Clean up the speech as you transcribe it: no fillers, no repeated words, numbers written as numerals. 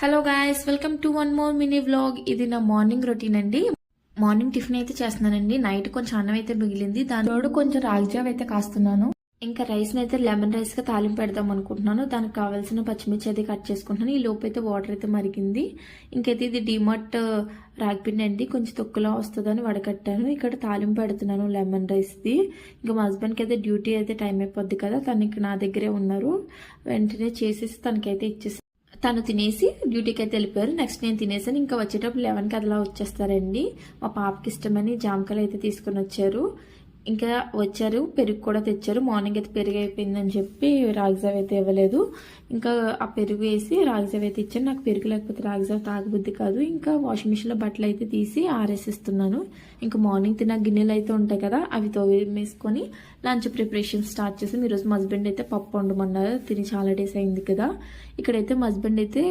Hello guys, welcome to one more mini vlog. ఇది నా morning routine అండి. Morning tiffin అయితే చేస్తున్నానండి. నైట్ కొంచెం అన్నం అయితే మిగిలింది, దానిలో కొంచెం రాగిజావ అయితే కాస్తున్నాను. ఇంకా రైస్ అయితే లెమన్ రైస్ గా తాలింపు పెడదాం అనుకుంటున్నాను. దానికి కావాల్సిన పచ్చిమిర్చి అయితే కట్ చేసుకుంటున్నాను. ఈ లోపు అయితే వాటర్ అయితే మరిగింది. ఇంకైతే ఇది డిమార్ట్ రాగిపిండి అండి, కొంచెం తొక్కులా వస్తుందని వడకట్టాను. ఇక్కడ తాలింపు పెడుతున్నాను లెమన్ రైస్ది. ఇంకా మా హస్బెండ్కి అయితే డ్యూటీ అయితే టైం అయిపోద్ది కదా, తనకి నా దగ్గరే ఉన్నారు. వెంటనే చేసేసి తనకైతే ఇచ్చేసి తను తినేసి డ్యూటీకి అయితే వెళ్ళిపోయారు. నెక్స్ట్ నేను తినేసాను. ఇంకా వచ్చేటప్పుడు 11కి అలా వచ్చేస్తారండి. మా పాపకి ఇష్టమని జామకాయలు అయితే తీసుకొని వచ్చారు. ఇంకా వచ్చారు, పెరుగు కూడా తెచ్చారు. మార్నింగ్ అయితే పెరుగు అయిపోయిందని చెప్పి రాగిజావ అయితే ఇవ్వలేదు. ఇంకా ఆ పెరుగు వేసి రాగిజావ అయితే ఇచ్చాను. నాకు పెరుగు లేకపోతే రాగిజావ తాగబుద్ధి కాదు. ఇంకా వాషింగ్ మిషన్లో బట్టలు అయితే తీసి ఆరేసిస్తున్నాను. ఇంకా మార్నింగ్ తిన్న గిన్నెలు అయితే ఉంటాయి కదా, అవి తోమేసుకొని లంచ్ ప్రిపరేషన్ స్టార్ట్ చేసాం. ఈరోజు మా హస్బెండ్ అయితే పప్పు వండమన్నారు. తిని చాలా డేస్ అయింది కదా. ఇక్కడైతే మా హస్బెండ్ అయితే